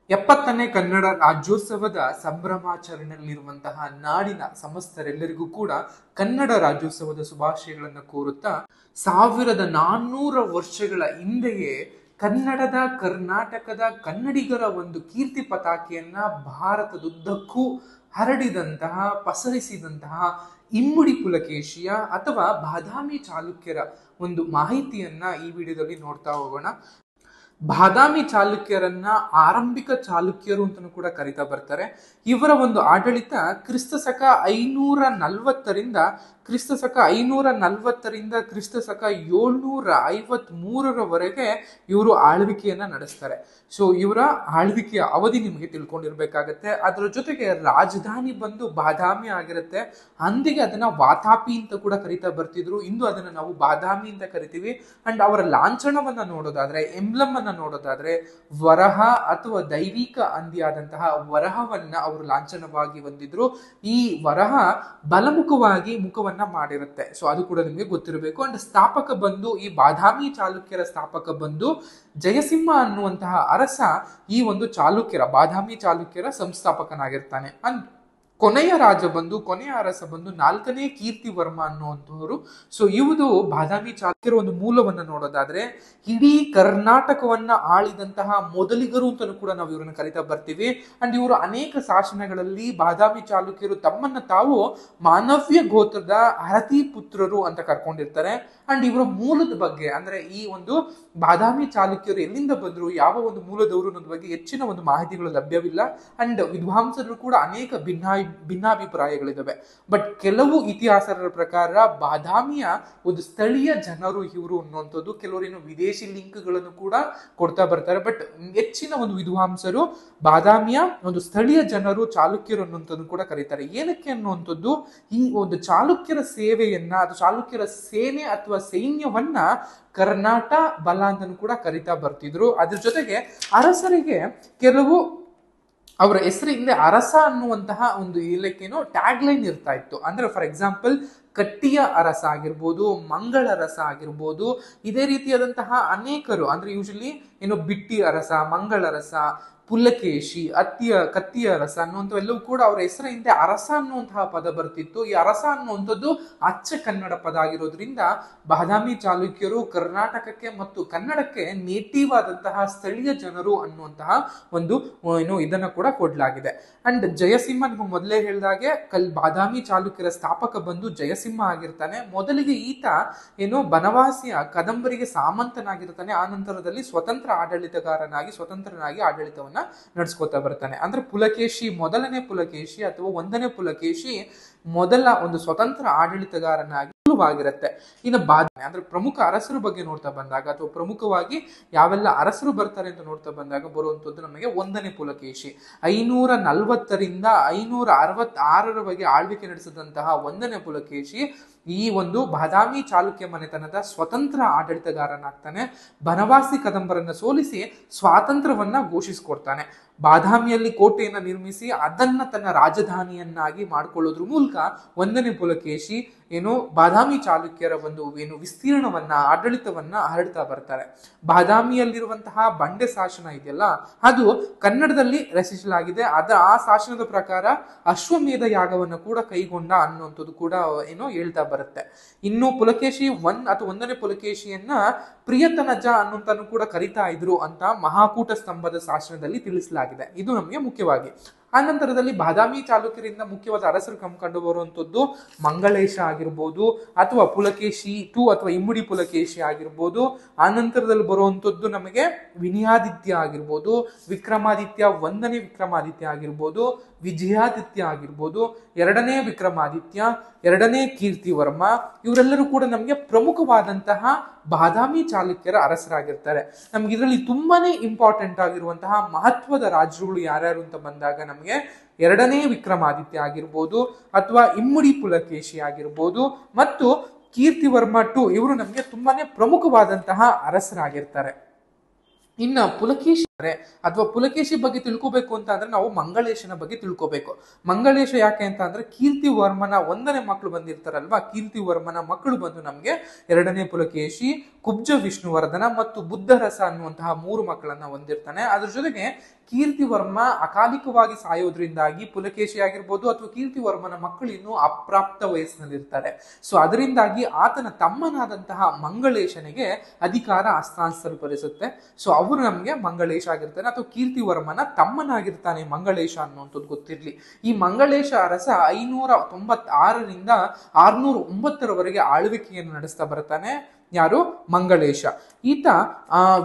70ನೇ ಕನ್ನಡ ರಾಜ್ಯೋತ್ಸವದ ಸಂಭ್ರಮಾಚರಣೆಯಲ್ಲಿರುವಂತಹ ನಾಡಿನ ಸಮಸ್ತರೆಲ್ಲರಿಗೂ ಕೂಡ ಕನ್ನಡ ರಾಜ್ಯೋತ್ಸವದ ಶುಭಾಶಯಗಳನ್ನು ಕೋರುತ್ತಾ 1400 ವರ್ಷಗಳ ಹಿಂದೆಯೇ ಕನ್ನಡದ ಕರ್ನಾಟಕದ ಕನ್ನಡಿಗರ ಒಂದು ಕೀರ್ತಿ ಪತಾಕೆಯನ್ನ ಭಾರತದುದ್ದಕ್ಕೂ ಹರಡಿದಂತಹ ಪಸರಿಸಿದಂತಹ ಇಮ್ಮಡಿ ಪುಲಕೇಶಿಯ ಅಥವಾ ಬಾದಾಮಿ ಚಾಲುಕ್ಯರ ಒಂದು ಮಾಹಿತಿಯನ್ನ ಈ ವಿಡಿಯೋದಲ್ಲಿ ನೋಡ್ತಾ ಹೋಗೋಣ. ಬಾದಾಮಿ ಚಾಲುಕ್ಯರನ್ನ ಆರಂಭಿಕ ಚಾಲುಕ್ಯರು ಅಂತಲೂ ಕೂಡ ಕರೀತಾ ಬರ್ತಾರೆ. ಇವರ ಒಂದು ಆಡಳಿತ ಕ್ರಿಸ್ತಶಕ 540ರಿಂದ ಕ್ರಿಸ್ತಶಕ 753ರವರೆಗೆ ಇವರು ಆಳ್ವಿಕೆಯನ್ನ ನಡೆಸ್ತಾರೆ. ಸೊ ಇವರ ಆಳ್ವಿಕೆಯ ಅವಧಿ ನಿಮಗೆ ತಿಳ್ಕೊಂಡಿರ್ಬೇಕಾಗತ್ತೆ. ಅದರ ಜೊತೆಗೆ ರಾಜಧಾನಿ ಬಂದು ಬಾದಾಮಿ ಆಗಿರುತ್ತೆ. ಅಂದಿಗೆ ಅದನ್ನ ವಾತಾಪಿ ಅಂತ ಕೂಡ ಕರಿತಾ ಬರ್ತಿದ್ರು. ಇಂದು ಅದನ್ನ ನಾವು ಬಾದಾಮಿ ಅಂತ ಕರಿತೀವಿ. ಅಂಡ್ ಅವರ ಲಾಂಛನವನ್ನ ನೋಡೋದಾದ್ರೆ, ಎಂಬ್ಲಮ್ ಅನ್ನ ನೋಡೋದಾದ್ರೆ, ವರಹ ಅಥವಾ ದೈವಿಕ ಹಂದಿಯಾದಂತಹ ವರಹವನ್ನ ಅವರು ಲಾಂಛನವಾಗಿ ಹೊಂದಿದ್ರು. ಈ ವರಹ ಬಲಮುಖವಾಗಿ ಮುಖವನ್ನ ಮಾಡಿರುತ್ತೆ. ಸೊ ಅದು ಕೂಡ ನಿಮಗೆ ಗೊತ್ತಿರಬೇಕು. ಅಂಡ್ ಸ್ಥಾಪಕ ಬಂದು ಈ ಬಾದಾಮಿ ಚಾಲುಕ್ಯರ ಸ್ಥಾಪಕ ಬಂದು ಜಯಸಿಂಹ ಅನ್ನುವಂತಹ ಅರಸ ಈ ಒಂದು ಚಾಲುಕ್ಯರ ಬಾದಾಮಿ ಚಾಲುಕ್ಯರ ಸಂಸ್ಥಾಪಕನಾಗಿರ್ತಾನೆ. ಅಂಡ್ ಕೊನೆಯ ಅರಸ ಬಂದು 4ನೇ ಕೀರ್ತಿವರ್ಮ ಅನ್ನುವಂಥವ್ರು. ಸೊ ಇವುದು ಬಾದಾಮಿ ಚಾಲುಕ್ಯರ ಒಂದು ಮೂಲವನ್ನ ನೋಡೋದಾದ್ರೆ ಇಡೀ ಕರ್ನಾಟಕವನ್ನ ಆಳಿದಂತಹ ಮೊದಲಿಗರು ಅಂತಲೂ ಕೂಡ ನಾವು ಇವರನ್ನ ಕರಿತಾ ಬರ್ತೀವಿ. ಅಂಡ್ ಇವರು ಅನೇಕ ಶಾಸನಗಳಲ್ಲಿ ಬಾದಾಮಿ ಚಾಲುಕ್ಯರು ತಮ್ಮನ್ನ ತಾವು ಮಾನವ್ಯ ಗೋತ್ರದ ಹರತಿ ಪುತ್ರರು ಅಂತ ಕರ್ಕೊಂಡಿರ್ತಾರೆ. ಅಂಡ್ ಇವರ ಮೂಲದ ಬಗ್ಗೆ ಅಂದ್ರೆ ಈ ಒಂದು ಬಾದಾಮಿ ಚಾಲುಕ್ಯರು ಎಲ್ಲಿಂದ ಬಂದ್ರು, ಯಾವ ಒಂದು ಮೂಲದವರು ಅನ್ನೋದ್ರ ಬಗ್ಗೆ ಹೆಚ್ಚಿನ ಒಂದು ಮಾಹಿತಿಗಳು ಲಭ್ಯವಿಲ್ಲ. ಅಂಡ್ ವಿದ್ವಾಂಸರು ಕೂಡ ಅನೇಕ ಭಿನ್ನಾಭಿಪ್ರಾಯಗಳಿದಾವೆ. ಬಟ್ ಕೆಲವು ಇತಿಹಾಸರ ಪ್ರಕಾರ ಬಾದಾಮಿಯ ಒಂದು ಸ್ಥಳೀಯ ಜನರು ಇವರು ಅನ್ನುವಂಥದ್ದು. ಕೆಲವರೇನು ವಿದೇಶಿ ಲಿಂಕ್ಗಳನ್ನು ಕೂಡ ಕೊಡ್ತಾ ಬರ್ತಾರೆ. ಬಟ್ ಹೆಚ್ಚಿನ ಒಂದು ವಿದ್ವಾಂಸರು ಬಾದಾಮಿಯ ಒಂದು ಸ್ಥಳೀಯ ಜನರು ಚಾಲುಕ್ಯರು ಅನ್ನುವಂಥದ್ದು ಕೂಡ ಕರೀತಾರೆ. ಏನಕ್ಕೆ ಅನ್ನುವಂಥದ್ದು, ಈ ಒಂದು ಚಾಲುಕ್ಯರ ಸೇವೆಯನ್ನ ಅದು ಚಾಲುಕ್ಯರ ಸೇನೆ ಅಥವಾ ಸೈನ್ಯವನ್ನ ಕರ್ನಾಟ ಬಲ ಅಂತಲೂ ಕೂಡ ಕರಿತಾ ಬರ್ತಿದ್ರು. ಅದ್ರ ಜೊತೆಗೆ ಅರಸರಿಗೆ ಕೆಲವು ಅವರ ಹೆಸರಿಂದ ಅರಸ ಅನ್ನುವಂತಹ ಒಂದು ಇಲಕ್ಕೇನೋ ಟ್ಯಾಗ್ ಲೈನ್ ಇರ್ತಾ ಇತ್ತು. ಅಂದ್ರೆ ಫಾರ್ ಎಕ್ಸಾಂಪಲ್ ಕಟ್ಟಿಯ ಅರಸ ಆಗಿರ್ಬೋದು, ಮಂಗಳ ಅರಸ ಆಗಿರ್ಬೋದು, ಇದೇ ರೀತಿಯಾದಂತಹ ಅನೇಕರು ಅಂದ್ರೆ ಯೂಶಲಿ ಏನೋ ಬಿಟ್ಟಿ ಅರಸ, ಮಂಗಳ ಅರಸ, ಪುಲಕೇಶಿ, ಕತ್ತಿಯ ಅರಸ ಅನ್ನುವಂಥವೆಲ್ಲವೂ ಕೂಡ ಅವರ ಹೆಸರ ಹಿಂದೆ ಅರಸ ಅನ್ನುವಂತಹ ಪದ ಬರ್ತಿತ್ತು. ಈ ಅರಸ ಅನ್ನುವಂಥದ್ದು ಅಚ್ಚ ಕನ್ನಡ ಪದ ಆಗಿರೋದ್ರಿಂದ ಬಾದಾಮಿ ಚಾಲುಕ್ಯರು ಕರ್ನಾಟಕಕ್ಕೆ ಮತ್ತು ಕನ್ನಡಕ್ಕೆ ನೇಟಿವ್ ಆದಂತಹ ಸ್ಥಳೀಯ ಜನರು ಅನ್ನುವಂತಹ ಒಂದು ಇದನ್ನ ಕೂಡ ಕೊಡ್ಲಾಗಿದೆ. ಅಂಡ್ ಜಯಸಿಂಹ ನಿಮಗೆ ಮೊದಲೇ ಹೇಳಿದಾಗೆ ಬಾದಾಮಿ ಚಾಲುಕ್ಯರ ಸ್ಥಾಪಕ ಬಂದು ಜಯಸಿಂಹ ಆಗಿರ್ತಾನೆ. ಮೊದಲಿಗೆ ಈತ ಬನವಾಸಿಯ ಕದಂಬರಿಗೆ ಸಾಮಂತನಾಗಿರ್ತಾನೆ. ಆ ನಂತರದಲ್ಲಿ ಸ್ವತಂತ್ರನಾಗಿ ಆಡಳಿತವನ್ನ ನಡೆಸ್ಕೋತಾ ಬರ್ತಾನೆ. ಅಂದ್ರೆ ಪುಲಕೇಶಿ ಮೊದಲನೇ ಪುಲಕೇಶಿ ಅಥವಾ 1ನೇ ಪುಲಕೇಶಿ ಮೊದಲ ಒಂದು ಸ್ವತಂತ್ರ ಆಡಳಿತಗಾರನಾಗಿ ಆಗಿರುತ್ತೆ. ಇನ್ನು ಅಂದ್ರೆ ಪ್ರಮುಖ ಅರಸರ ಬಗ್ಗೆ ನೋಡ್ತಾ ಬಂದಾಗ ಅಥವಾ ಪ್ರಮುಖವಾಗಿ ಯಾವೆಲ್ಲ ಅರಸರು ಬರ್ತಾರೆ ಅಂತ ನೋಡ್ತಾ ಬಂದಾಗ ಬರುವಂತದ್ದು ನಮಗೆ 1ನೇ ಪುಲಕೇಶಿ 540ರಿಂದ 566ರವರೆಗೆ ಆಳ್ವಿಕೆ ನಡೆಸಿದಂತಹ 1ನೇ ಪುಲಕೇಶಿ ಈ ಒಂದು ಬಾದಾಮಿ ಚಾಲುಕ್ಯ ಮನೆತನದ ಸ್ವತಂತ್ರ ಆಡಳಿತಗಾರನಾಗ್ತಾನೆ. ಬನವಾಸಿ ಕದಂಬರನ್ನ ಸೋಲಿಸಿ ಸ್ವಾತಂತ್ರ್ಯವನ್ನ ಘೋಷಿಸಿಕೊಡ್ತಾನೆ. ಬಾದಾಮಿಯಲ್ಲಿ ಕೋಟೆಯನ್ನ ನಿರ್ಮಿಸಿ ಅದನ್ನ ತನ್ನ ರಾಜಧಾನಿಯನ್ನಾಗಿ ಮಾಡಿಕೊಳ್ಳೋದ್ರ ಮೂಲಕ 1ನೇ ಪುಲಕೇಶಿ ಬಾದಾಮಿ ಚಾಲುಕ್ಯರ ಒಂದು ವಿಸ್ತೀರ್ಣವನ್ನ ಆಡಳಿತವನ್ನ ಹರಡ್ತಾ ಬರ್ತಾರೆ. ಬಾದಾಮಿಯಲ್ಲಿರುವಂತಹ ಬಂಡೆ ಶಾಸನ ಇದೆಯಲ್ಲ, ಅದು ಕನ್ನಡದಲ್ಲಿ ರಚಿಸಲಾಗಿದೆ. ಆ ಶಾಸನದ ಪ್ರಕಾರ ಅಶ್ವಮೇಧ ಯಾಗವನ್ನ ಕೂಡ ಕೈಗೊಂಡ ಅನ್ನುವಂಥದ್ದು ಕೂಡ ಹೇಳ್ತಾ ಬರುತ್ತೆ. ಇನ್ನು ಪುಲಕೇಶಿ 1ನೇ ಪುಲಕೇಶಿಯನ್ನ ಪ್ರಿಯತನಜ ಅನ್ನುವಂತನು ಕೂಡ ಕರಿತಾ ಇದ್ರು ಅಂತ ಮಹಾಕೂಟ ಸ್ತಂಭದ ಶಾಸನದಲ್ಲಿ ತಿಳಿಸಲಾಗಿದೆ. ಇದು ನಮಗೆ ಮುಖ್ಯವಾಗಿ. ಆ ನಂತರದಲ್ಲಿ ಬಾದಾಮಿ ಚಾಲುಕ್ಯರಿಂದ ಮುಖ್ಯವಾದ ಅರಸರು ಕಂಡು ಬರುವಂತದ್ದು ಮಂಗಳೇಶ ಆಗಿರ್ಬೋದು, ಅಥವಾ ಪುಲಕೇಶಿ 2 ಅಥವಾ ಇಮ್ಮಡಿ ಪುಲಕೇಶಿ ಆಗಿರ್ಬೋದು. ಆ ನಂತರದಲ್ಲಿ ಬರುವಂತದ್ದು ನಮಗೆ ವಿನಯಾದಿತ್ಯ ಆಗಿರ್ಬೋದು, ವಿಕ್ರಮಾದಿತ್ಯ 1ನೇ ವಿಕ್ರಮಾದಿತ್ಯ ಆಗಿರ್ಬೋದು, ವಿಜಯಾದಿತ್ಯ ಆಗಿರ್ಬೋದು, 2ನೇ ವಿಕ್ರಮಾದಿತ್ಯ, 2ನೇ ಕೀರ್ತಿವರ್ಮ. ಇವರೆಲ್ಲರೂ ಕೂಡ ನಮಗೆ ಪ್ರಮುಖವಾದಂತಹ ಬಾದಾಮಿ ಚಾಲುಕ್ಯರ ಅರಸರಾಗಿರ್ತಾರೆ. ನಮ್ಗೆ ಇದರಲ್ಲಿ ತುಂಬಾನೇ ಇಂಪಾರ್ಟೆಂಟ್ ಆಗಿರುವಂತಹ ಮಹತ್ವದ ರಾಜರುಗಳು ಯಾರ್ಯಾರು ಅಂತ ಬಂದಾಗ ನಮಗೆ 2ನೇ ವಿಕ್ರಮಾದಿತ್ಯ ಆಗಿರ್ಬೋದು, ಅಥವಾ ಇಮ್ಮಡಿ ಪುಲಕೇಶಿ ಆಗಿರ್ಬೋದು, ಮತ್ತು ಕೀರ್ತಿವರ್ಮ 2 ಇವರು ನಮಗೆ ತುಂಬಾನೇ ಪ್ರಮುಖವಾದಂತಹ ಅರಸರಾಗಿರ್ತಾರೆ. ಇನ್ನು ಪುಲಕೇಶಿ ಅಥವಾ ಪುಲಕೇಶಿ ಬಗ್ಗೆ ತಿಳ್ಕೋಬೇಕು ಅಂತ ಅಂದ್ರೆ ನಾವು ಮಂಗಳೇಶನ ಬಗ್ಗೆ ತಿಳ್ಕೋಬೇಕು. ಮಂಗಳೇಶ ಯಾಕೆ ಅಂತ ಅಂದ್ರೆ ಕೀರ್ತಿವರ್ಮನ 1ನೇ ಮಕ್ಕಳು ಬಂದಿರ್ತಾರಲ್ವಾ, ಕೀರ್ತಿವರ್ಮನ ಮಕ್ಕಳು ಬಂದು ನಮ್ಗೆ 2ನೇ ಪುಲಕೇಶಿ, ಕುಬ್ಜ ವಿಷ್ಣುವರ್ಧನ ಮತ್ತು ಬುದ್ಧರಸ ಅನ್ನುವಂತಹ 3 ಮಕ್ಕಳನ್ನ ಹೊಂದಿರ್ತಾನೆ. ಅದ್ರ ಜೊತೆಗೆ ಕೀರ್ತಿವರ್ಮ ಅಕಾಲಿಕವಾಗಿ ಸಾಯೋದ್ರಿಂದಾಗಿ ಪುಲಕೇಶಿ ಆಗಿರ್ಬೋದು ಅಥವಾ ಕೀರ್ತಿವರ್ಮನ ಮಕ್ಕಳು ಇನ್ನೂ ಅಪ್ರಾಪ್ತ ವಯಸ್ಸಿನಲ್ಲಿರ್ತಾರೆ. ಸೊ ಅದರಿಂದಾಗಿ ಆತನ ತಮ್ಮನಾದಂತಹ ಮಂಗಳೇಶನಿಗೆ ಅಧಿಕಾರ ಹಸ್ತಾಂತರಿಸುತ್ತೆ. ಸೊ ಅವರು ನಮ್ಗೆ ಮಂಗಳೇಶ ಆಗಿರ್ತಾನೆ ಅಥವಾ ಕೀರ್ತಿವರ್ಮನ ತಮ್ಮನಾಗಿರ್ತಾನೆ ಮಂಗಳೇಶ ಅನ್ನುವಂಥದ್ದು ಗೊತ್ತಿರ್ಲಿ. ಈ ಮಂಗಳೇಶ ಅರಸ 596ರಿಂದ 609ರವರೆಗೆ ಆಳ್ವಿಕೆಯನ್ನು ನಡೆಸ್ತಾ ಬರ್ತಾನೆ. ಯಾರು? ಮಂಗಳೇಶ. ಈತ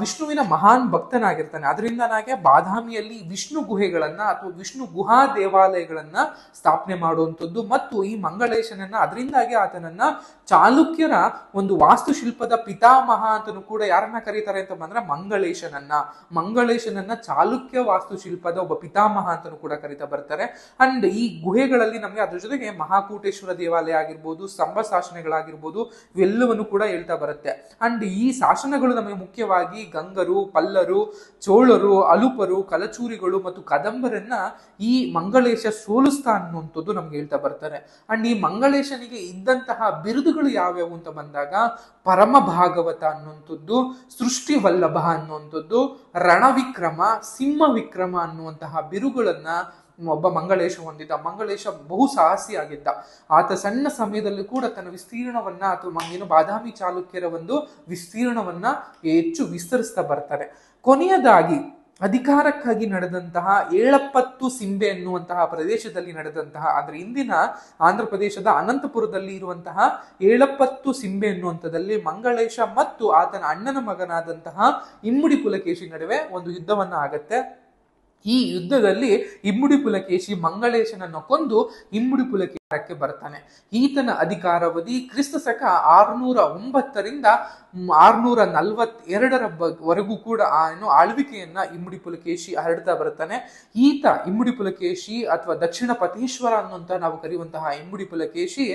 ವಿಷ್ಣುವಿನ ಮಹಾನ್ ಭಕ್ತನಾಗಿರ್ತಾನೆ. ಅದರಿಂದನಾಗೆ ಬಾದಾಮಿಯಲ್ಲಿ ವಿಷ್ಣು ಗುಹೆಗಳನ್ನ ಅಥವಾ ವಿಷ್ಣು ಗುಹಾ ದೇವಾಲಯಗಳನ್ನ ಸ್ಥಾಪನೆ ಮಾಡುವಂಥದ್ದು ಮತ್ತು ಈ ಮಂಗಳೇಶನನ್ನ ಅದರಿಂದಾಗಿ ಆತನನ್ನ ಚಾಲುಕ್ಯರ ಒಂದು ವಾಸ್ತುಶಿಲ್ಪದ ಪಿತಾಮಹ ಅಂತನೂ ಕೂಡ ಯಾರನ್ನ ಕರೀತಾರೆ ಅಂತ ಬಂದ್ರೆ ಮಂಗಳೇಶನನ್ನ ಚಾಲುಕ್ಯ ವಾಸ್ತುಶಿಲ್ಪದ ಒಬ್ಬ ಪಿತಾಮಹ ಅಂತನೂ ಕೂಡ ಕರೀತಾ ಬರ್ತಾರೆ. ಅಂಡ್ ಈ ಗುಹೆಗಳಲ್ಲಿ ನಮ್ಗೆ ಅದ್ರ ಜೊತೆಗೆ ಮಹಾಕೂಟೇಶ್ವರ ದೇವಾಲಯ ಆಗಿರ್ಬೋದು, ಸ್ತಂಭ ಶಾಸನಗಳಾಗಿರ್ಬೋದು, ಇವೆಲ್ಲವನ್ನು ಕೂಡ ಹೇಳ್ತಾ ಬರುತ್ತೆ. ಅಂಡ್ ಈ ಶಾಸನಗಳು ನಮಗೆ ಮುಖ್ಯವಾಗಿ ಗಂಗರು, ಪಲ್ಲರು, ಚೋಳರು, ಅಲುಪರು, ಕಲಚೂರಿಗಳು ಮತ್ತು ಕದಂಬರನ್ನ ಈ ಮಂಗಳೇಶ ಸೋಲಿಸ್ತಾ ಅನ್ನುವಂಥದ್ದು ನಮ್ಗೆ ಹೇಳ್ತಾ ಬರ್ತಾರೆ. ಅಂಡ್ ಈ ಮಂಗಳೇಶನಿಗೆ ಇದ್ದಂತಹ ಬಿರುದುಗಳು ಯಾವ್ಯಾವು ಅಂತ ಬಂದಾಗ ಪರಮ ಭಾಗವತ ಅನ್ನುವಂಥದ್ದು, ಸೃಷ್ಟಿ ವಲ್ಲಭ ಅನ್ನುವಂಥದ್ದು, ರಣವಿಕ್ರಮ, ಸಿಂಹ ವಿಕ್ರಮ ಅನ್ನುವಂತಹ ಬಿರುಗಳನ್ನ ಒಬ್ಬ ಮಂಗಳೇಶ ಹೊಂದಿದ್ದ. ಮಂಗಳೇಶ ಬಹು ಸಾಹಸಿ ಆಗಿದ್ದ. ಆತ ಸಣ್ಣ ಸಮಯದಲ್ಲಿ ಕೂಡ ತನ್ನ ವಿಸ್ತೀರ್ಣವನ್ನ ಅಥವಾ ಏನು ಬಾದಾಮಿ ಚಾಲುಕ್ಯರ ಒಂದು ವಿಸ್ತೀರ್ಣವನ್ನ ಹೆಚ್ಚು ವಿಸ್ತರಿಸ್ತಾ ಬರ್ತಾರೆ. ಕೊನೆಯದಾಗಿ ಅಧಿಕಾರಕ್ಕಾಗಿ ನಡೆದಂತಹ ಏಳಪ್ಪತ್ತು ಸಿಂಬೆ ಎನ್ನುವಂತಹ ಪ್ರದೇಶದಲ್ಲಿ ನಡೆದಂತಹ ಅಂದ್ರೆ ಇಂದಿನ ಆಂಧ್ರ ಪ್ರದೇಶದ ಅನಂತಪುರದಲ್ಲಿ ಇರುವಂತಹ ಏಳಪ್ಪತ್ತು ಸಿಂಬೆ ಎನ್ನುವಂಥದ್ದಲ್ಲಿ ಮಂಗಳೇಶ ಮತ್ತು ಆತನ ಅಣ್ಣನ ಮಗನಾದಂತಹ ಇಮ್ಮಡಿ ಪುಲಕೇಶಿ ನಡುವೆ ಒಂದು ಯುದ್ಧವನ್ನ ಆಗತ್ತೆ. ಈ ಯುದ್ಧದಲ್ಲಿ ಇಮ್ಮಡಿ ಪುಲಕೇಶಿ ಮಂಗಳೇಶನನ್ನು ಕೊಂದು ಇಮ್ಮಡಿ ಪುಲಕೇಶಕ್ಕೆ ಬರ್ತಾನೆ. ಈತನ ಅಧಿಕಾರಾವಧಿ ಕ್ರಿಸ್ತ ಶಕ 609ರಿಂದ 642ವರೆಗೂ ಕೂಡ ಆಳ್ವಿಕೆಯನ್ನ ಇಮ್ಮಡಿ ಪುಲಕೇಶಿ ಹರಡ್ತಾ ಬರ್ತಾನೆ. ಈತ ಇಮ್ಮಡಿ ಪುಲಕೇಶಿ ಅಥವಾ ದಕ್ಷಿಣ ಪತೇಶ್ವರ ಅನ್ನುವಂತ ನಾವು ಕರೆಯುವಂತಹ ಇಮ್ಮಡಿ ಪುಲಕೇಶಿ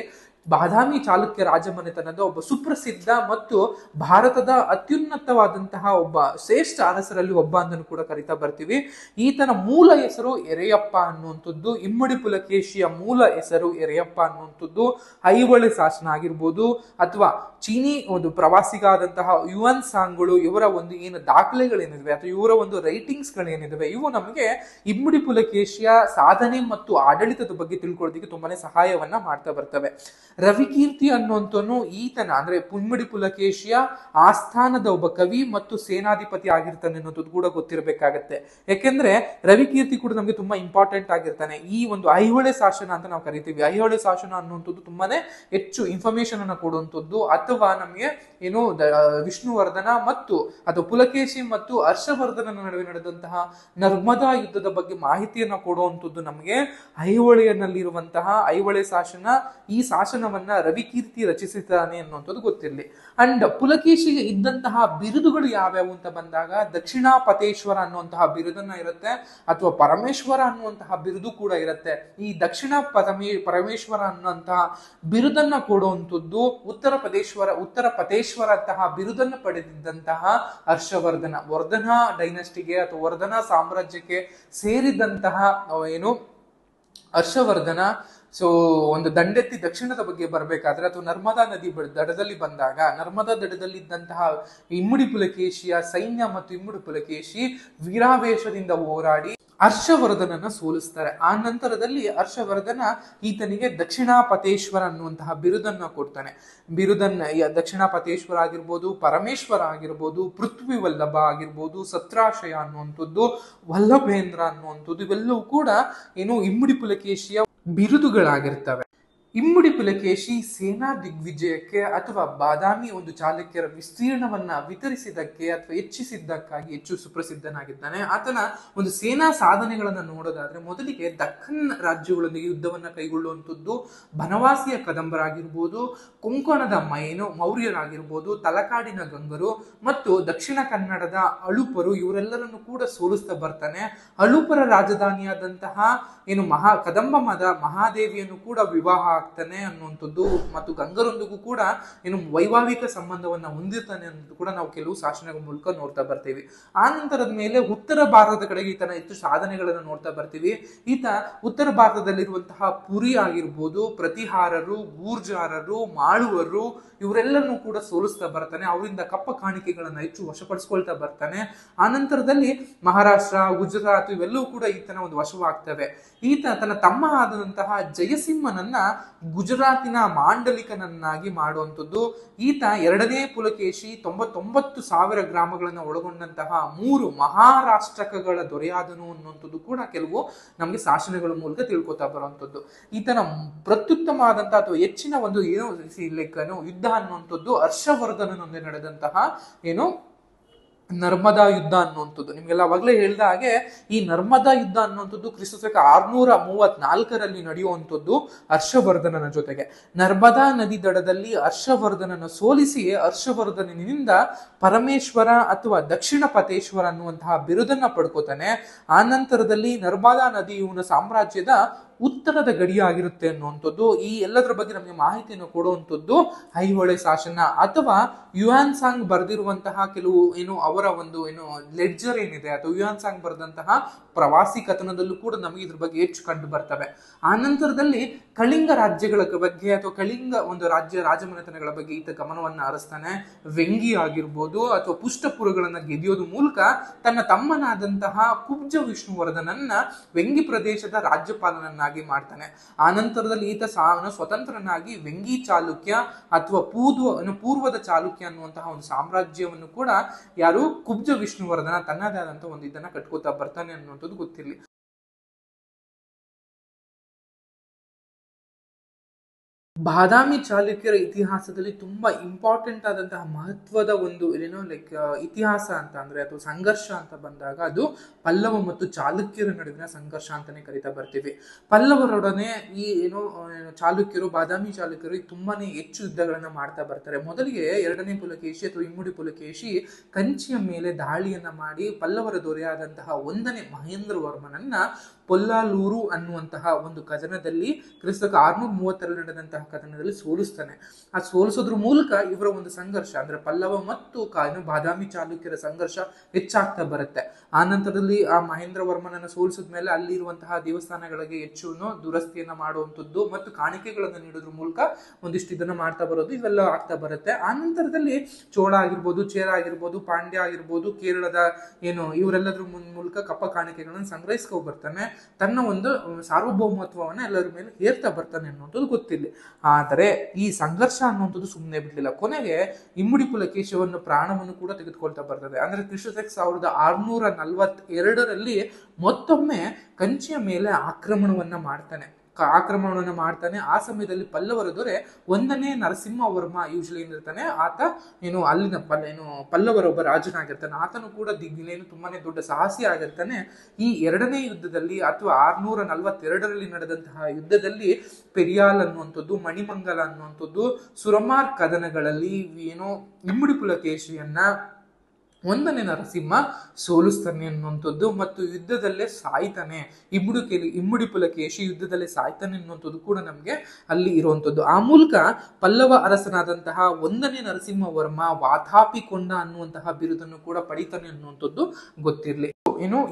ಬಾದಾಮಿ ಚಾಲುಕ್ಯ ರಾಜಮನೆತನದ ಒಬ್ಬ ಸುಪ್ರಸಿದ್ಧ ಮತ್ತು ಭಾರತದ ಅತ್ಯುನ್ನತವಾದಂತಹ ಒಬ್ಬ ಶ್ರೇಷ್ಠ ಅರಸರಲ್ಲಿ ಒಬ್ಬ ಅಂತಲೂ ಕೂಡ ಕರಿತಾ ಬರ್ತೀವಿ. ಈತನ ಮೂಲ ಹೆಸರು ಎರೆಯಪ್ಪ ಅನ್ನುವಂಥದ್ದು. ಇಮ್ಮಡಿ ಪುಲಕೇಶಿಯ ಮೂಲ ಹೆಸರು ಎರೆಯಪ್ಪ ಅನ್ನುವಂಥದ್ದು ಐಹೊಳೆ ಶಾಸನ ಆಗಿರ್ಬೋದು ಅಥವಾ ಚೀನಿ ಒಂದು ಪ್ರವಾಸಿಗಾದಂತಹ ಯುವನ್ ಸಾಂಗ್ಗಳು, ಇವರ ಒಂದು ಏನು ದಾಖಲೆಗಳೇನಿವೆ ಅಥವಾ ಇವರ ಒಂದು ರೈಟಿಂಗ್ಸ್ ಗಳೇನಿದಾವೆ ಇವು ನಮಗೆ ಇಮ್ಮಡಿ ಪುಲಕೇಶಿಯ ಸಾಧನೆ ಮತ್ತು ಆಡಳಿತದ ಬಗ್ಗೆ ತಿಳ್ಕೊಳ್ಳೋದಕ್ಕೆ ತುಂಬಾನೇ ಸಹಾಯವನ್ನ ಮಾಡ್ತಾ ಬರ್ತವೆ. ರವಿಕೀರ್ತಿ ಅನ್ನುವಂಥವನು ಈತನ ಅಂದ್ರೆ ಇಮ್ಮಡಿ ಪುಲಕೇಶಿಯ ಆಸ್ಥಾನದ ಒಬ್ಬ ಕವಿ ಮತ್ತು ಸೇನಾಧಿಪತಿ ಆಗಿರ್ತಾನೆ ಅನ್ನೋದು ಕೂಡ ಗೊತ್ತಿರಬೇಕಾಗತ್ತೆ. ಯಾಕೆಂದ್ರೆ ರವಿಕೀರ್ತಿ ಕೂಡ ನಮ್ಗೆ ತುಂಬಾ ಇಂಪಾರ್ಟೆಂಟ್ ಆಗಿರ್ತಾನೆ. ಈ ಒಂದು ಐಹೊಳೆ ಶಾಸನ ಅಂತ ನಾವು ಕರಿತೀವಿ. ಐಹೊಳೆ ಶಾಸನ ಅನ್ನುವಂಥದ್ದು ತುಂಬಾನೇ ಹೆಚ್ಚು ಇನ್ಫಾರ್ಮೇಶನ್ ಅನ್ನ ಕೊಡುವಂಥದ್ದು ಅಥವಾ ನಮಗೆ ಏನು ವಿಷ್ಣುವರ್ಧನ ಮತ್ತು ಅಥವಾ ಪುಲಕೇಶಿ ಮತ್ತು ಹರ್ಷವರ್ಧನನ ನಡುವೆ ನಡೆದಂತಹ ನರ್ಮದಾ ಯುದ್ಧದ ಬಗ್ಗೆ ಮಾಹಿತಿಯನ್ನ ಕೊಡುವಂಥದ್ದು ನಮಗೆ ಐಹೊಳೆಯಲ್ಲಿರುವಂತಹ ಐಹೊಳೆ ಶಾಸನ. ಈ ಶಾಸನವನ್ನ ರವಿಕೀರ್ತಿ ರಚಿಸಿದ್ದಾನೆ ಅನ್ನುವಂಥದ್ದು ಗೊತ್ತಿರಲಿ. ಅಂಡ್ ಪುಲಕೇಶಿಗೆ ಇದ್ದಂತಹ ಬಿರುದುಗಳು ಯಾವ್ಯಾವು ಅಂತ ಬಂದಾಗ ದಕ್ಷಿಣಾಪತೇಶ್ವರ ಅನ್ನುವಂತಹ ಬಿರುದನ್ನ ಇರುತ್ತೆ ಅಥವಾ ಪರಮೇಶ್ವರ ಅನ್ನುವಂತಹ ಬಿರುದು ಕೂಡ ಇರುತ್ತೆ. ಈ ದಕ್ಷಿಣ ಪರಮೇಶ್ವರ ಅನ್ನುವಂತಹ ಬಿರುದನ್ನ ಕೊಡುವಂಥದ್ದು ಉತ್ತರ ಪತೇಶ್ವರ ಅಂತಹ ಬಿರುದನ್ನ ಪಡೆದಿದ್ದಂತಹ ವರ್ಧನ ಡೈನಸ್ಟಿಗೆ ಅಥವಾ ವರ್ಧನ ಸಾಮ್ರಾಜ್ಯಕ್ಕೆ ಸೇರಿದಂತಹ ಏನು ಹರ್ಷವರ್ಧನ. ಸೊ ಒಂದು ದಂಡೆತ್ತಿ ದಕ್ಷಿಣದ ಬಗ್ಗೆ ಬರ್ಬೇಕಾದ್ರೆ ಅಥವಾ ನರ್ಮದಾ ನದಿ ದಡದಲ್ಲಿ ಬಂದಾಗ ನರ್ಮದಾ ದಡದಲ್ಲಿ ಇದ್ದಂತಹ ಇಮ್ಮಡಿ ಪುಲಕೇಶಿಯ ಸೈನ್ಯ ಮತ್ತು ಇಮ್ಮಡಿ ಪುಲಕೇಶಿ ವೀರಾವೇಶದಿಂದ ಹೋರಾಡಿ ಹರ್ಷವರ್ಧನನ್ನ ಸೋಲಿಸ್ತಾರೆ. ಆ ನಂತರದಲ್ಲಿ ಹರ್ಷವರ್ಧನ ಈತನಿಗೆ ದಕ್ಷಿಣಾಪತೇಶ್ವರ ಅನ್ನುವಂತಹ ಬಿರುದನ್ನ ಕೊಡ್ತಾನೆ. ದಕ್ಷಿಣಾಪತೇಶ್ವರ ಆಗಿರ್ಬೋದು, ಪರಮೇಶ್ವರ ಆಗಿರ್ಬೋದು, ಪೃಥ್ವಿ ವಲ್ಲಭ ಆಗಿರ್ಬೋದು, ಸತ್ರಾಶಯ ಅನ್ನುವಂಥದ್ದು, ವಲ್ಲಭೇಂದ್ರ ಅನ್ನುವಂಥದ್ದು ಇವೆಲ್ಲವೂ ಕೂಡ ಏನು ಇಮ್ಮಡಿ ಪುಲಕೇಶಿಯ ಬಿರುದುಗಳಾಗಿರ್ತವೆ. ಇಮ್ಮಡಿ ಪುಲಕೇಶಿ ಸೇನಾ ದಿಗ್ವಿಜಯಕ್ಕೆ ಅಥವಾ ಬಾದಾಮಿ ಒಂದು ಚಾಲುಕ್ಯರ ವಿಸ್ತೀರ್ಣವನ್ನ ವಿತರಿಸಿದ್ದಕ್ಕೆ ಅಥವಾ ಹೆಚ್ಚಿಸಿದ್ದಕ್ಕಾಗಿ ಹೆಚ್ಚು ಸುಪ್ರಸಿದ್ಧನಾಗಿದ್ದಾನೆ. ಆತನ ಒಂದು ಸೇನಾ ಸಾಧನೆಗಳನ್ನ ನೋಡೋದಾದ್ರೆ ಮೊದಲಿಗೆ ದಕ್ಕನ್ ರಾಜ್ಯಗಳೊಂದಿಗೆ ಯುದ್ಧವನ್ನ ಕೈಗೊಳ್ಳುವಂಥದ್ದು ಬನವಾಸಿಯ ಕದಂಬರಾಗಿರ್ಬೋದು, ಕೊಂಕಣದ ಮೌರ್ಯರಾಗಿರ್ಬೋದು, ತಲಕಾಡಿನ ಗಂಗರು ಮತ್ತು ದಕ್ಷಿಣ ಕನ್ನಡದ ಅಳುಪರು ಇವರೆಲ್ಲರನ್ನು ಕೂಡ ಸೋಲಿಸ್ತಾ ಬರ್ತಾನೆ. ಅಳುಪರ ರಾಜಧಾನಿಯಾದಂತಹ ಏನು ಕದಂಬ ಮಹಾದೇವಿಯನ್ನು ಕೂಡ ವಿವಾಹ ಆಗ್ತಾನೆ ಅನ್ನುವಂಥದ್ದು ಮತ್ತು ಗಂಗರೊಂದಿಗೂ ಕೂಡ ಏನು ವೈವಾಹಿಕ ಸಂಬಂಧವನ್ನ ಹೊಂದಿರ್ತಾನೆ ಅನ್ನೋದು ಕೂಡ ನಾವು ಕೆಲವು ಶಾಸನಗಳ ಮೂಲಕ ನೋಡ್ತಾ ಬರ್ತೀವಿ. ಆ ನಂತರದ ಮೇಲೆ ಉತ್ತರ ಭಾರತದ ಕಡೆಗೆ ಈತನ ಹೆಚ್ಚು ಸಾಧನೆಗಳನ್ನು ನೋಡ್ತಾ ಬರ್ತೀವಿ. ಈತ ಉತ್ತರ ಭಾರತದಲ್ಲಿರುವಂತಹ ಪುರಿ ಆಗಿರ್ಬೋದು, ಪ್ರತಿಹಾರರು, ಗೂರ್ಜಾರರು, ಮಾಳುವರು ಇವರೆಲ್ಲರನ್ನೂ ಕೂಡ ಸೋಲಿಸ್ತಾ ಬರ್ತಾನೆ. ಅವರಿಂದ ಕಪ್ಪ ಕಾಣಿಕೆಗಳನ್ನ ಹೆಚ್ಚು ವಶಪಡಿಸ್ಕೊಳ್ತಾ ಬರ್ತಾನೆ. ಆ ನಂತರದಲ್ಲಿ ಮಹಾರಾಷ್ಟ್ರ, ಗುಜರಾತ್ ಇವೆಲ್ಲವೂ ಕೂಡ ಈತನ ಒಂದು ವಶವಾಗ್ತವೆ. ಈತ ತನ್ನ ತಮ್ಮ ಆದಂತಹ ಜಯಸಿಂಹನನ್ನ ಗುಜರಾತಿನ ಮಾಂಡಲಿಕನನ್ನಾಗಿ ಮಾಡುವಂಥದ್ದು. ಈತ ಎರಡನೇ ಪುಲಕೇಶಿ 99,000 ಗ್ರಾಮಗಳನ್ನು ಒಳಗೊಂಡಂತಹ 3 ಮಹಾರಾಷ್ಟ್ರಕಗಳ ದೊರೆಯಾದನು ಅನ್ನುವಂಥದ್ದು ಕೂಡ ಕೆಲವು ನಮಗೆ ಶಾಸನಗಳ ಮೂಲಕ ತಿಳ್ಕೊತಾ ಬರುವಂಥದ್ದು. ಈತನ ಪ್ರತ್ಯುತ್ತಮವಾದಂತಹ ಅಥವಾ ಹೆಚ್ಚಿನ ಒಂದು ಯುದ್ಧ ಅನ್ನುವಂಥದ್ದು ಹರ್ಷವರ್ಧನನೊಂದಿಗೆ ನಡೆದಂತಹ ನರ್ಮದಾ ಯುದ್ಧ ಅನ್ನುವಂಥದ್ದು. ನಿಮ್ಗೆಲ್ಲ ಅವಾಗಲೇ ಹೇಳಿದ ಹಾಗೆ ಈ ನರ್ಮದಾ ಯುದ್ಧ ಅನ್ನುವಂಥದ್ದು ಕ್ರಿಸ್ತ 634 ನಡೆಯುವಂಥದ್ದು ಹರ್ಷವರ್ಧನನ ಜೊತೆಗೆ. ನರ್ಮದಾ ನದಿ ದಡದಲ್ಲಿ ಹರ್ಷವರ್ಧನನ ಸೋಲಿಸಿ ಹರ್ಷವರ್ಧನನಿಂದ ಪರಮೇಶ್ವರ ಅಥವಾ ದಕ್ಷಿಣ ಪತೇಶ್ವರ ಅನ್ನುವಂತಹ ಬಿರುದನ್ನ ಪಡ್ಕೋತಾನೆ. ಆ ನಂತರದಲ್ಲಿ ನರ್ಮದಾ ನದಿ ಇವನ ಸಾಮ್ರಾಜ್ಯದ ಉತ್ತರದ ಗಡಿಯಾಗಿರುತ್ತೆ ಅನ್ನುವಂಥದ್ದು. ಈ ಎಲ್ಲದರ ಬಗ್ಗೆ ನಮಗೆ ಮಾಹಿತಿಯನ್ನು ಕೊಡುವಂಥದ್ದು ಐಹೊಳೆ ಶಾಸನ ಅಥವಾ ಯುವಾನ್ ಸಾಂಗ್ ಬರೆದಿರುವಂತಹ ಕೆಲವು ಅವರ ಒಂದು ಲೆಡ್ಜರ್ ಏನಿದೆ ಅಥವಾ ಯುವಾನ್ ಸಾಂಗ್ ಬರೆದಂತಹ ಪ್ರವಾಸಿ ಕಥನದಲ್ಲೂ ಕೂಡ ನಮಗೆ ಇದ್ರ ಬಗ್ಗೆ ಹೆಚ್ಚು ಕಂಡು ಬರ್ತವೆ. ಆ ನಂತರದಲ್ಲಿ ಕಳಿಂಗ ರಾಜ್ಯಗಳ ಬಗ್ಗೆ ಅಥವಾ ಕಳಿಂಗ ಒಂದು ರಾಜಮನೆತನಗಳ ಬಗ್ಗೆ ಈತ ಗಮನವನ್ನ ಹರಿಸ್ತಾನೆ. ವೆಂಗಿ ಆಗಿರ್ಬೋದು ಅಥವಾ ಪುಷ್ಟಪುರಗಳನ್ನ ಗೆದಿಯೋದು ಮೂಲಕ ತನ್ನ ತಮ್ಮನಾದಂತಹ ಕುಬ್ಜ ವಿಷ್ಣುವರ್ಧನನ್ನ ವೆಂಗಿ ಪ್ರದೇಶದ ರಾಜ್ಯಪಾಲನನ್ನಾಗಿ ಮಾಡ್ತಾನೆ. ಆ ನಂತರದಲ್ಲಿ ಈತ ಸ್ವತಂತ್ರನಾಗಿ ವೆಂಗಿ ಚಾಲುಕ್ಯ ಅಥವಾ ಪೂರ್ವದ ಚಾಲುಕ್ಯ ಅನ್ನುವಂತಹ ಒಂದು ಸಾಮ್ರಾಜ್ಯವನ್ನು ಕೂಡ ಯಾರು ಕುಬ್ಜ ವಿಷ್ಣುವರ್ಧನ ತನ್ನದೇ ಆದಂತಹ ಒಂದು ಇದನ್ನ ಕಟ್ಕೋತಾ ಬರ್ತಾನೆ ಅನ್ನುವಂಥದ್ದು ಗೊತ್ತಿರಲಿ. ಬಾದಾಮಿ ಚಾಲುಕ್ಯರ ಇತಿಹಾಸದಲ್ಲಿ ತುಂಬಾ ಇಂಪಾರ್ಟೆಂಟ್ ಆದಂತಹ ಮಹತ್ವದ ಒಂದು ಇತಿಹಾಸ ಅಂತ ಅಂದ್ರೆ ಅಥವಾ ಸಂಘರ್ಷ ಅಂತ ಬಂದಾಗ ಅದು ಪಲ್ಲವ ಮತ್ತು ಚಾಲುಕ್ಯರ ನಡುವಿನ ಸಂಘರ್ಷ ಅಂತಾನೆ ಕರಿತಾ ಬರ್ತೀವಿ. ಪಲ್ಲವರೊಡನೆ ಈ ಚಾಲುಕ್ಯರು, ಬಾದಾಮಿ ಚಾಲುಕ್ಯರು ತುಂಬಾನೇ ಹೆಚ್ಚು ಯುದ್ಧಗಳನ್ನ ಮಾಡ್ತಾ ಬರ್ತಾರೆ. ಮೊದಲಿಗೆ ಎರಡನೇ ಪುಲಕೇಶಿ ಅಥವಾ ಇಮ್ಮಡಿ ಪುಲಕೇಶಿ ಕಂಚಿಯ ಮೇಲೆ ದಾಳಿಯನ್ನ ಮಾಡಿ ಪಲ್ಲವರ ದೊರೆಯಾದಂತಹ 1ನೇ ಮಹೇಂದ್ರ ವರ್ಮನನ್ನ ಪೊಲ್ಲಾಲೂರು ಅನ್ನುವಂತಹ ಒಂದು ಕದನದಲ್ಲಿ ಕ್ರಿಸ್ತ 632 ನಡೆದಂತಹ ಕದನದಲ್ಲಿ ಸೋಲಿಸ್ತಾನೆ. ಆ ಸೋಲಿಸೋದ್ರ ಮೂಲಕ ಇವರ ಒಂದು ಸಂಘರ್ಷ ಅಂದ್ರೆ ಪಲ್ಲವ ಮತ್ತು ಬಾದಾಮಿ ಚಾಲುಕ್ಯರ ಸಂಘರ್ಷ ಹೆಚ್ಚಾಗ್ತಾ ಬರುತ್ತೆ. ಆ ನಂತರದಲ್ಲಿ ಆ ಮಹೇಂದ್ರ ವರ್ಮನನ್ನು ಸೋಲಿಸಿದ ಮೇಲೆ ಅಲ್ಲಿರುವಂತಹ ದೇವಸ್ಥಾನಗಳಿಗೆ ಹೆಚ್ಚು ದುರಸ್ತಿಯನ್ನ ಮಾಡುವಂಥದ್ದು ಮತ್ತು ಕಾಣಿಕೆಗಳನ್ನು ನೀಡೋದ್ರ ಮೂಲಕ ಒಂದಿಷ್ಟು ಇದನ್ನ ಮಾಡ್ತಾ ಬರೋದು ಇವೆಲ್ಲ ಆಗ್ತಾ ಬರುತ್ತೆ. ಆ ನಂತರದಲ್ಲಿ ಚೋಳ ಆಗಿರ್ಬೋದು, ಚೇರ ಆಗಿರ್ಬೋದು, ಪಾಂಡ್ಯ ಆಗಿರ್ಬೋದು, ಕೇರಳದ ಇವರೆಲ್ಲದ್ರ ಮೂಲಕ ಕಪ್ಪ ಕಾಣಿಕೆಗಳನ್ನು ಸಂಗ್ರಹಿಸ್ಕೊ ಬರ್ತಾನೆ. ತನ್ನ ಒಂದು ಸಾರ್ವಭೌಮತ್ವವನ್ನ ಎಲ್ಲರ ಮೇಲೆ ಹೇರ್ತಾ ಬರ್ತಾನೆ ಅನ್ನುವಂಥದ್ದು ಗೊತ್ತಿಲ್ಲ. ಆದರೆ ಈ ಸಂಘರ್ಷ ಅನ್ನುವಂಥದ್ದು ಸುಮ್ಮನೆ ಬಿಡ್ಲಿಲ್ಲ. ಕೊನೆಗೆ ಇಮ್ಮಡಿ ಪುಲಕೇಶಿಯನ್ನು ಪ್ರಾಣವನ್ನು ಕೂಡ ತೆಗೆದುಕೊಳ್ತಾ ಬರ್ತದೆ. ಅಂದ್ರೆ ಕ್ರಿಸ್ತ 1642 ಮತ್ತೊಮ್ಮೆ ಕಂಚಿಯ ಮೇಲೆ ಆಕ್ರಮಣವನ್ನ ಮಾಡ್ತಾನೆ. ಆ ಸಮಯದಲ್ಲಿ ಪಲ್ಲವರ ದೊರೆ 1ನೇ ನರಸಿಂಹವರ್ಮ ಯೂಶಲಿ ಏನಿರ್ತಾನೆ ಆತ ಅಲ್ಲಿನ ಪಲ್ಲವರ ಒಬ್ಬ ರಾಜನಾಗಿರ್ತಾನೆ. ಆತನು ಕೂಡ ತುಂಬಾನೇ ದೊಡ್ಡ ಸಾಹಸಿ ಆಗಿರ್ತಾನೆ. ಈ 2ನೇ ಯುದ್ಧದಲ್ಲಿ ಅಥವಾ 642 ನಡೆದಂತಹ ಯುದ್ಧದಲ್ಲಿ ಪೆರಿಯಾಲ್ ಅನ್ನುವಂಥದ್ದು, ಮಣಿಮಂಗಲ ಅನ್ನುವಂಥದ್ದು, ಸುರಮಾರ್ ಕದನಗಳಲ್ಲಿ ಇಮ್ಮಡಿ ಪುಲಕೇಶಿಯನ್ನ 1ನೇ ನರಸಿಂಹ ಸೋಲಿಸ್ತಾನೆ ಅನ್ನುವಂಥದ್ದು ಮತ್ತು ಯುದ್ಧದಲ್ಲೇ ಸಾಯ್ತಾನೆ. ಇಮ್ಮಡಿ ಪುಲಕೇಶಿ ಯುದ್ಧದಲ್ಲೇ ಸಾಯ್ತಾನೆ ಅನ್ನುವಂಥದ್ದು ಕೂಡ ನಮ್ಗೆ ಅಲ್ಲಿ ಇರುವಂಥದ್ದು. ಆ ಮೂಲಕ ಪಲ್ಲವ ಅರಸನಾದಂತಹ 1ನೇ ನರಸಿಂಹವರ್ಮ ವಾತಾಪಿಕೊಂಡ ಅನ್ನುವಂತಹ ಬಿರುದನ್ನು ಕೂಡ ಪಡಿತಾನೆ ಅನ್ನುವಂಥದ್ದು ಗೊತ್ತಿರಲಿ.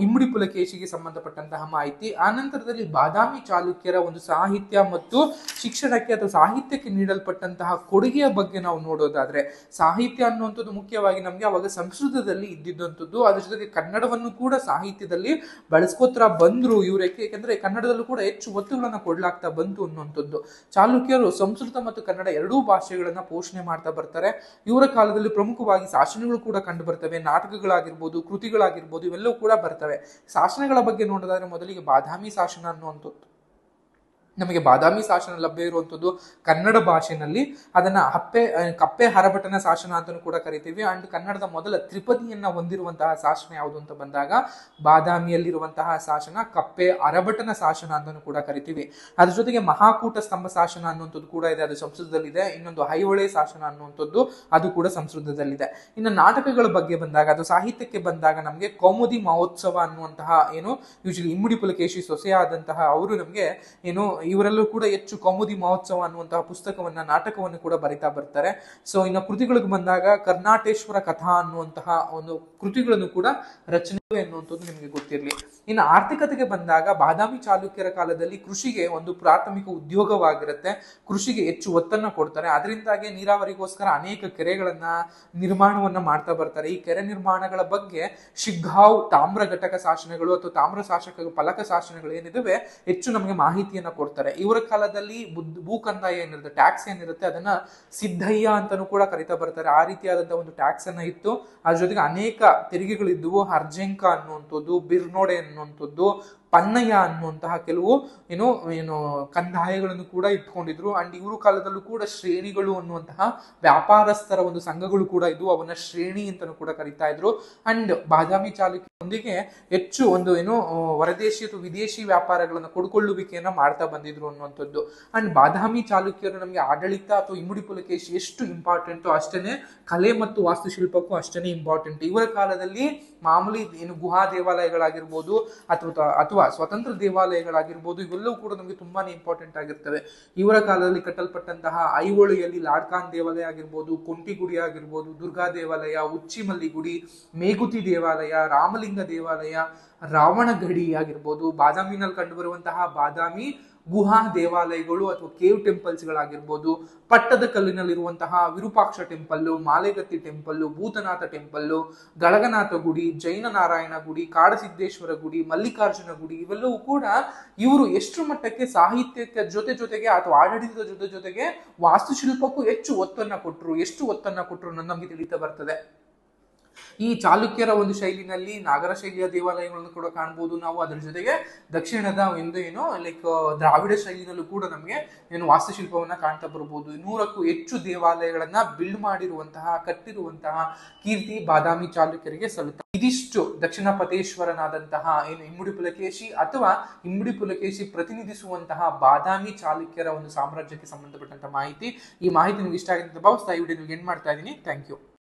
ಇಮ್ಮಡಿ ಪುಲಕೇಶಿಗೆ ಸಂಬಂಧಪಟ್ಟಂತಹ ಮಾಹಿತಿ. ಆ ನಂತರದಲ್ಲಿ ಬಾದಾಮಿ ಚಾಲುಕ್ಯರ ಒಂದು ಸಾಹಿತ್ಯ ಮತ್ತು ಶಿಕ್ಷಣಕ್ಕೆ ಅಥವಾ ಸಾಹಿತ್ಯಕ್ಕೆ ನೀಡಲ್ಪಟ್ಟಂತಹ ಕೊಡುಗೆಯ ಬಗ್ಗೆ ನಾವು ನೋಡೋದಾದ್ರೆ, ಸಾಹಿತ್ಯ ಅನ್ನುವಂಥದ್ದು ಮುಖ್ಯವಾಗಿ ನಮ್ಗೆ ಅವಾಗ ಸಂಸ್ಕೃತದಲ್ಲಿ ಇದ್ದಿದ್ದಂಥದ್ದು. ಅದ್ರ ಜೊತೆಗೆ ಕನ್ನಡವನ್ನು ಕೂಡ ಸಾಹಿತ್ಯದಲ್ಲಿ ಬಳಸ್ಕೋತ್ರ ಬಂದ್ರು ಇವ್ರಕ್ಕೆ, ಯಾಕಂದ್ರೆ ಕನ್ನಡದಲ್ಲೂ ಕೂಡ ಹೆಚ್ಚು ಒತ್ತುಗಳನ್ನ ಕೊಡ್ಲಾಗ್ತಾ ಬಂತು ಅನ್ನುವಂಥದ್ದು. ಚಾಲುಕ್ಯರು ಸಂಸ್ಕೃತ ಮತ್ತು ಕನ್ನಡ ಎರಡೂ ಭಾಷೆಗಳನ್ನ ಪೋಷಣೆ ಮಾಡ್ತಾ ಬರ್ತಾರೆ. ಇವರ ಕಾಲದಲ್ಲಿ ಪ್ರಮುಖವಾಗಿ ಶಾಸನಗಳು ಕೂಡ ಕಂಡು ಬರ್ತವೆ. ನಾಟಕಗಳಾಗಿರ್ಬೋದು, ಕೃತಿಗಳಾಗಿರ್ಬೋದು, ಇವೆಲ್ಲವೂ ಕೂಡ ಬರ್ತವೆ. ಶಾಸನಗಳ ಬಗ್ಗೆ ನೋಡೋದಾದ್ರೆ ಮೊದಲಿಗೆ ಬಾದಾಮಿ ಶಾಸನ ಅನ್ನುವಂಥದ್ದು ನಮಗೆ ಬಾದಾಮಿ ಶಾಸನ ಲಭ್ಯ ಇರುವಂಥದ್ದು ಕನ್ನಡ ಭಾಷೆಯಲ್ಲಿ. ಅದನ್ನ ಕಪ್ಪೆ ಹರಭಟನ ಶಾಸನ ಅಂತಲೂ ಕೂಡ ಕರಿತೀವಿ. ಅಂಡ್ ಕನ್ನಡದ ಮೊದಲ ತ್ರಿಪದಿಯನ್ನ ಹೊಂದಿರುವಂತಹ ಶಾಸನ ಯಾವುದು ಅಂತ ಬಂದಾಗ ಬಾದಾಮಿಯಲ್ಲಿರುವಂತಹ ಶಾಸನ ಕಪ್ಪೆ ಅರಭಟನ ಶಾಸನ ಅಂತಲೂ ಕೂಡ ಕರಿತೀವಿ. ಅದ್ರ ಜೊತೆಗೆ ಮಹಾಕೂಟ ಸ್ತಂಭ ಶಾಸನ ಅನ್ನುವಂಥದ್ದು ಕೂಡ ಇದೆ, ಅದು ಸಂಸ್ಕೃತದಲ್ಲಿದೆ. ಇನ್ನೊಂದು ಐಹೊಳೆ ಶಾಸನ ಅನ್ನುವಂಥದ್ದು ಅದು ಕೂಡ ಸಂಸ್ಕೃತದಲ್ಲಿದೆ. ಇನ್ನು ನಾಟಕಗಳ ಬಗ್ಗೆ ಬಂದಾಗ, ಅದು ಸಾಹಿತ್ಯಕ್ಕೆ ಬಂದಾಗ ನಮಗೆ ಕೌಮುದಿ ಮಹೋತ್ಸವ ಅನ್ನುವಂತಹ ಯೂಶಲಿ ಇಮ್ಮಡಿ ಪುಲಕೇಶಿ ಸೊಸೆಯಾದಂತಹ ಅವರು ನಮಗೆ ಇವರೆಲ್ಲೂ ಕೂಡ ಹೆಚ್ಚು ಕೌಮುದಿ ಮಹೋತ್ಸವ ಅನ್ನುವಂತಹ ಪುಸ್ತಕವನ್ನ, ನಾಟಕವನ್ನು ಕೂಡ ಬರಿತಾ ಬರ್ತಾರೆ. ಸೊ ಇನ್ನು ಕೃತಿಗಳಿಗೆ ಬಂದಾಗ ಕರ್ನಾಟೇಶ್ವರ ಕಥಾ ಅನ್ನುವಂತಹ ಒಂದು ಕೃತಿಗಳನ್ನು ಕೂಡ ರಚನೆ ಎನ್ನುವಂಥದ್ದು ನಿಮಗೆ ಗೊತ್ತಿರಲಿ. ಇನ್ನು ಆರ್ಥಿಕತೆಗೆ ಬಂದಾಗ ಬಾದಾಮಿ ಚಾಲುಕ್ಯರ ಕಾಲದಲ್ಲಿ ಕೃಷಿಗೆ ಒಂದು ಪ್ರಾಥಮಿಕ ಉದ್ಯೋಗವಾಗಿರುತ್ತೆ. ಕೃಷಿಗೆ ಹೆಚ್ಚು ಒತ್ತನ್ನ ಕೊಡ್ತಾರೆ. ಅದರಿಂದಾಗಿ ನೀರಾವರಿಗೋಸ್ಕರ ಅನೇಕ ಕೆರೆಗಳನ್ನ ನಿರ್ಮಾಣವನ್ನ ಮಾಡ್ತಾ ಬರ್ತಾರೆ. ಈ ಕೆರೆ ನಿರ್ಮಾಣಗಳ ಬಗ್ಗೆ ಶಿಗ್ಗಾಂವ್ ತಾಮ್ರ ಘಟಕ ಶಾಸನಗಳು ಅಥವಾ ತಾಮ್ರ ಶಾಸಕ ಫಲಕ ಶಾಸನಗಳು ಏನಿದಾವೆ ಹೆಚ್ಚು ನಮಗೆ ಮಾಹಿತಿಯನ್ನ ಕೊಡ್ತಾರೆ. ಇವರ ಕಾಲದಲ್ಲಿ ಭೂಕಂದಾಯ ಏನಿರುತ್ತೆ, ಟ್ಯಾಕ್ಸ್ ಏನಿರುತ್ತೆ, ಅದನ್ನ ಸಿದ್ದಯ್ಯ ಅಂತಾನೂ ಕೂಡ ಕರಿತಾ ಬರ್ತಾರೆ. ಆ ರೀತಿಯಾದಂತಹ ಒಂದು ಟ್ಯಾಕ್ಸ್ ಅನ್ನ ಇತ್ತು. ಅದ್ರ ಜೊತೆಗೆ ಅನೇಕ ತೆರಿಗೆಗಳಿದ್ವು. ಅರ್ಜೆಂಕ ಅನ್ನುವಂಥದ್ದು, ಬಿರ್ನೋಡೆ ಅನ್ನುವಂಥದ್ದು, ಪನ್ನಯ್ಯ ಅನ್ನುವಂತಹ ಕೆಲವು ಏನು ಕಂದಾಯಗಳನ್ನು ಕೂಡ ಇಟ್ಕೊಂಡಿದ್ರು. ಅಂಡ್ ಇವರು ಕಾಲದಲ್ಲೂ ಕೂಡ ಶ್ರೇಣಿಗಳು ಅನ್ನುವಂತಹ ವ್ಯಾಪಾರಸ್ಥರ ಒಂದು ಸಂಘಗಳು ಕೂಡ ಇದ್ವು. ಅವನ್ನ ಶ್ರೇಣಿ ಅಂತಾನೂ ಕೂಡ ಕರಿತಾ ಇದ್ರು. ಅಂಡ್ ಬಾದಾಮಿ ಚಾಲುಕ್ಯರೊಂದಿಗೆ ಹೆಚ್ಚು ಒಂದು ಹೊರದೇಶಿ ಅಥವಾ ವಿದೇಶಿ ವ್ಯಾಪಾರಗಳನ್ನ ಕೊಡ್ಕೊಳ್ಳುವಿಕೆಯನ್ನ ಮಾಡ್ತಾ ಬಂದಿದ್ರು ಅನ್ನುವಂಥದ್ದು. ಅಂಡ್ ಬಾದಾಮಿ ಚಾಲುಕ್ಯರು ನಮಗೆ ಆಡಳಿತ ಅಥವಾ ಇಮ್ಮಡಿ ಪುಲಕೇಶಿ ಎಷ್ಟು ಇಂಪಾರ್ಟೆಂಟು ಅಷ್ಟೇನೆ ಕಲೆ ಮತ್ತು ವಾಸ್ತುಶಿಲ್ಪಕ್ಕೂ ಅಷ್ಟೇನೆ ಇಂಪಾರ್ಟೆಂಟ್. ಇವರ ಕಾಲದಲ್ಲಿ ಮಾಮೂಲಿ ಗುಹಾ ದೇವಾಲಯಗಳಾಗಿರ್ಬೋದು ಅಥವಾ ಸ್ವತಂತ್ರ ದೇವಾಲಯಗಳಾಗಿರ್ಬೋದು, ಇವೆಲ್ಲವೂ ಕೂಡ ನಮಗೆ ತುಂಬಾನೇ ಇಂಪಾರ್ಟೆಂಟ್ ಆಗಿರ್ತವೆ. ಇವರ ಕಾಲದಲ್ಲಿ ಕಟ್ಟಲ್ಪಟ್ಟಂತಹ ಐಹೊಳೆಯಲ್ಲಿ ಲಾಡ್ಕಾನ್ ದೇವಾಲಯ ಆಗಿರ್ಬೋದು, ಕೊಂಟಿಗುಡಿ ಆಗಿರ್ಬೋದು, ದುರ್ಗಾ ದೇವಾಲಯ, ಉಚ್ಚಿಮಲ್ಲಿ ಗುಡಿ, ಮೇಗುತಿ ದೇವಾಲಯ, ರಾಮಲಿಂಗ ದೇವಾಲಯ, ರಾವಣಗಡಿ ಆಗಿರ್ಬೋದು, ಬಾದಾಮಿನಲ್ಲಿ ಕಂಡು ಬರುವಂತಹ ಬಾದಾಮಿ ಗುಹಾ ದೇವಾಲಯಗಳು ಅಥವಾ ಕೇವ್ ಟೆಂಪಲ್ಸ್ ಗಳಾಗಿರ್ಬೋದು, ಪಟ್ಟದ ಕಲ್ಲಿನಲ್ಲಿರುವಂತಹ Virupaksha temple, Malegitti temple, Bhutanatha temple, Galaganatha ಗುಡಿ, ಜೈನ ನಾರಾಯಣ ಗುಡಿ, ಕಾಡಸಿದ್ದೇಶ್ವರ ಗುಡಿ, ಮಲ್ಲಿಕಾರ್ಜುನ ಗುಡಿ, ಇವೆಲ್ಲವೂ ಕೂಡ ಇವರು ಎಷ್ಟು ಮಟ್ಟಕ್ಕೆ ಸಾಹಿತ್ಯಕ್ಕೆ ಜೊತೆಗೆ ಅಥವಾ ಆಡಳಿತದ ಜೊತೆಗೆ ವಾಸ್ತುಶಿಲ್ಪಕ್ಕೂ ಹೆಚ್ಚು ಒತ್ತನ್ನ ಕೊಟ್ಟರು ಅನ್ನೋದು ನಮಗೆ ತಿಳಿತಾ ಬರ್ತದೆ. ಈ ಚಾಲುಕ್ಯರ ಒಂದು ಶೈಲಿನಲ್ಲಿ ನಾಗರ ಶೈಲಿಯ ದೇವಾಲಯಗಳನ್ನು ಕೂಡ ಕಾಣಬಹುದು ನಾವು. ಅದರ ಜೊತೆಗೆ ದಕ್ಷಿಣದ ಲೈಕ್ ದ್ರಾವಿಡ ಶೈಲಿನಲ್ಲೂ ಕೂಡ ನಮಗೆ ವಾಸ್ತುಶಿಲ್ಪವನ್ನ ಕಾಣ್ತಾ ಬರ್ಬೋದು. 100ಕ್ಕೂ ಹೆಚ್ಚು ದೇವಾಲಯಗಳನ್ನ ಬಿಲ್ಡ್ ಮಾಡಿರುವಂತಹ, ಕಟ್ಟಿರುವಂತಹ ಕೀರ್ತಿ ಬಾದಾಮಿ ಚಾಲುಕ್ಯರಿಗೆ ಸಲ್ಲುತ್ತೆ. ಇದಿಷ್ಟು ದಕ್ಷಿಣ ಪತೇಶ್ವರನಾದಂತಹ ಇಮ್ಮಡಿ ಪುಲಕೇಶಿ ಅಥವಾ ಇಮ್ಮಡಿ ಪುಲಕೇಶಿ ಪ್ರತಿನಿಧಿಸುವಂತಹ ಬಾದಾಮಿ ಚಾಲುಕ್ಯರ ಒಂದು ಸಾಮ್ರಾಜ್ಯಕ್ಕೆ ಸಂಬಂಧಪಟ್ಟಂತಹ ಮಾಹಿತಿ. ಈ ಮಾಹಿತಿ ನಿಮ್ಗೆ ಇಷ್ಟ ಆಗಿದೆ ಅಂತ ಭಾವಿಸ್ತಾ ಈ ವಿಡಿಯೋ ಎಂಡ್ ಮಾಡ್ತಾ ಇದ್ದೀನಿ. Thank you.